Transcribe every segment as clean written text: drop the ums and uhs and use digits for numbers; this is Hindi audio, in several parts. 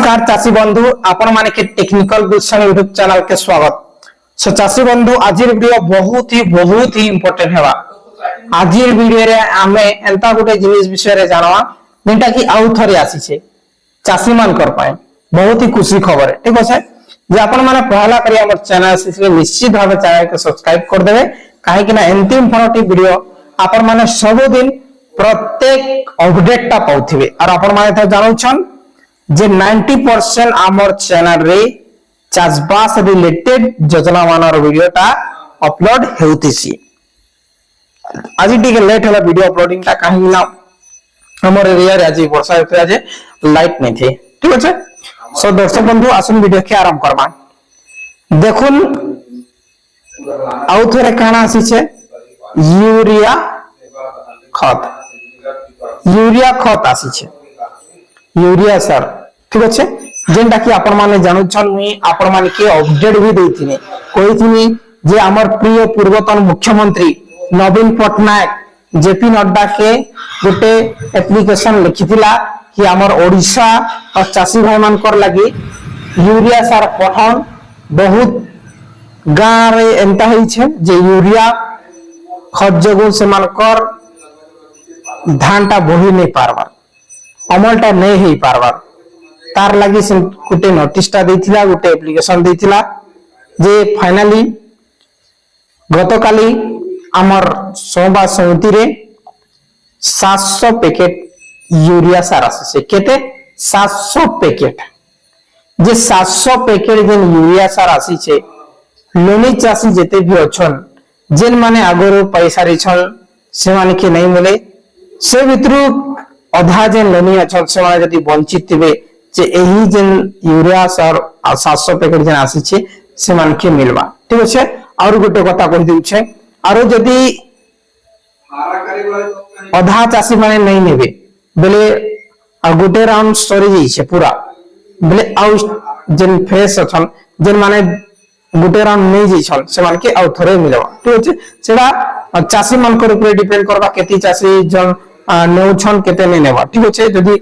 नमस्कार चाषी बंधु आपण माने के टेक्निकल गुलशन यूट्यूब चैनल के स्वागत। सो चाषी बंधु आज वीडियो बहुत ही इंपोर्टेंट हेबा। आज वीडियो रे हमें एंता गोटे जिनिस विषय रे जानवा जेंटा कि आउ थरे आसी छे चाषी मान कर पाए बहुत ही खुशी खबर है। ठीक है जे आपण माने पहला करी हमर चैनल से निश्चित भाव चैनल के सब्सक्राइब कर देबे काहे कि ना एंती इंफॉर्मेटिव वीडियो आपण माने सब दिन प्रत्येक अपडेट ता पाउथिबे और आपण माने त जानौ छन जे 90% आमर चैनल रे चाषबास रिलेटेड योजना मानर वीडियो ता अपलोड हेउतिसी। आज टिके लेट होला वीडियो अपलोडिंग ता काहे ना हमर एरिया रे आज वर्षा होते आज लाइट नहीं थे। ठीक है सो दर्शक बंधु आसन वीडियो के आरंभ करबा। देखुन आउ थोरे काना आसी छे यूरिया खत आसी छे यूरिया सर। ठीक अच्छे जेनटा कि आपण माने जानू छन मुई आपण माने के अपडेट भी देथिने कहिथिनी जे हमर प्रिय पूर्वतन मुख्यमंत्री नवीन पटनायक जेपी नड्डा के गोटे एप्लीकेशन लिखिथिला कि हमर ओडिशा और चासी भाई मान कर लागि यूरिया सर पठन बहुत गां रे एंता होई छे जे यूरिया खत जगो से मान कर धान ता बही नहीं पारबार अमलटा नहीं ही पारबार तार लगी से गोटे नोटिसटा देथिला गोटे एप्लीकेशन देथिला जे फाइनली गतकाली हमर सोमवार समिति रे 700 पैकेट यूरिया सार आसे केते 700 पैकेट जे 700 पैकेट जेन यूरिया सार आसी छे लोनी चासी जेते भी अछन जेन माने आगरो पैसा रे छन से माने के नहीं मिले से भितरु अधा जेन लोनी अछन से माने जदी वंचित थिबे जे एही जेन यूरिया सार 700 पैकेट जेन आसी छे से मान के मिलबा। ठीक अछि और गोटे कथा कहि दिउ छे और जदी अधा चासी माने नहीं नेबे बेले आ गोटे राउंड सरी जई छे पूरा बेले आउ जेन फेस अछन जेन माने गोटे राउंड नहीं जई छन से मान के आउ थरे मिलबा। ठीक अछि सेडा चासी मान कर ऊपर डिपेंड करबा केती चासी जन नेउ छन केते नहीं नेबा। ठीक अछि जदी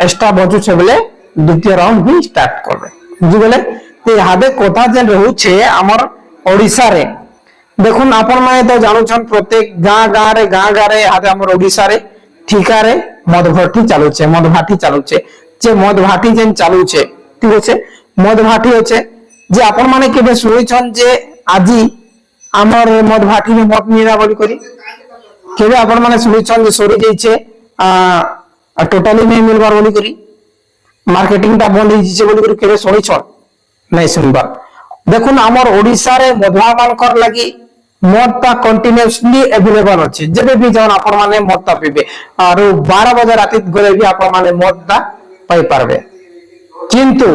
एक्स्ट्रा बचु छे बेले द्वितीय राउंड भी स्टार्ट करबे बुझि गेले। ते हाबे कोथा जेन रहू छे हमर ओडिसा रे देखुन आपण माने तो जानू छन प्रत्येक गां रे हाबे हमर ओडिसा रे ठिका रे मदभाटी चालू छे मदभाटी चालू छे जे मदभाटी जेन चालू छे। ठीक अछि मदभाटी होछे जे आपण माने केबे सुनि छन जे आजी हमर मदभाटी में मत मीरा बोली करी केबे आपण माने सुनि छन जे सोरी जई छे टोटली नहीं मिलबार बोली करी मार्केटिंग ता बंद होई जे बोली करी केबे सुनि छन नहीं सुनबार। देखुन हमर ओडिसा रे मधुआ मान कर लागि मद ता कंटीन्यूअसली अवेलेबल अछि जेबे भी जान आपण माने मद ता पीबे और 12 बजे राति गले भी आपण माने मद ता पाई पारबे किंतु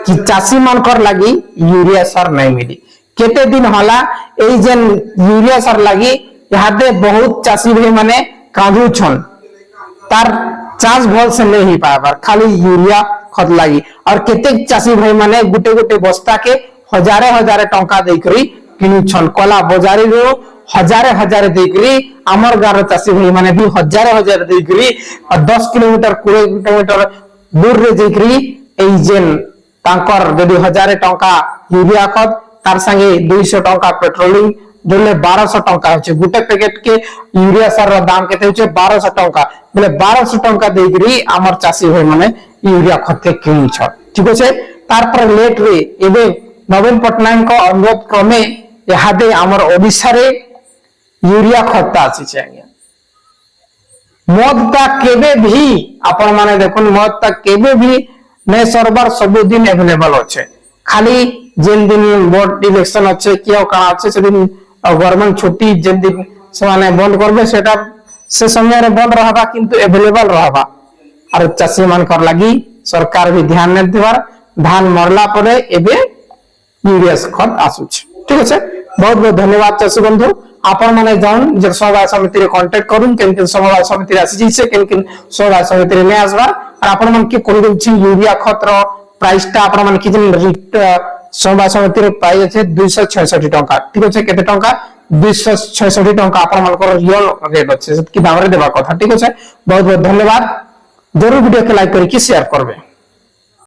कि चासी मान कर लागि यूरिया सार नहीं मिली केते दिन होला एई जेन यूरिया सार लागि यहादे बहुत चासी भाई माने कांदू छन तार चार्ज भल से नहीं ही पाबार खाली यूरिया खत लागि और केते चासी भाई माने गुटे गुटे बस्ता के हजारे टंका देकरी किनु छन कला बाजारी रो हजारे देकरी हमर गार चासी भाई माने भी हजारे देकरी और 10 किलोमीटर 20 किलोमीटर दूर रे देकरी एई जेन तांकर जदी हजारे टंका यूरिया खत तार संगे 200 टंका पेट्रोलिंग जोले 1200 टंका होचे गुटे पैकेट के यूरिया सार रो दाम केते होचे 1200 टंका बोले 1200 टंका देकरी हमर चासी भाई माने यूरिया खत किनु छ। ठीक अछि तार पर लेट रे एबे नवीन पटनायक को अनुरोध क्रमे यहादे हमर ओडिसा रे यूरिया खत आसी छै आज्ञा मद ता केबे भी आपण माने देखुन मद ता केबे भी नै सर्वर सब दिन अवेलेबल होचे खाली जेन दिन बोर्ड इलेक्शन अच्छे किया काना अच्छे से दिन गवर्नमेंट छुट्टी जेन दिन से माने बंद करबे सेटा से समय रे बंद रहबा किंतु अवेलेबल रहबा और चासी मान कर लागि सरकार भी ध्यान नै देबार धान मरला परे एबे यूरिया खत आसुछ। ठीक अछि बहुत बहुत धन्यवाद चासी बंधु आपण माने जान जे समवाय समिति रे कांटेक्ट करूं केन समवाय समिति रे आसी जइसे केन समवाय समिति रे नै आसबार और आपण मन के कोन छि यूरिया खत रो प्राइस ता आपण मन कि समवाय समिति रे प्राइस अछि 266 टंका। ठीक अछि केते टंका 266 टंका आपण मन को रियल रेट अछि कि दाम रे देबा कथा। ठीक अछि बहुत बहुत धन्यवाद जरूर वीडियो के लाइक करके शेयर करबे।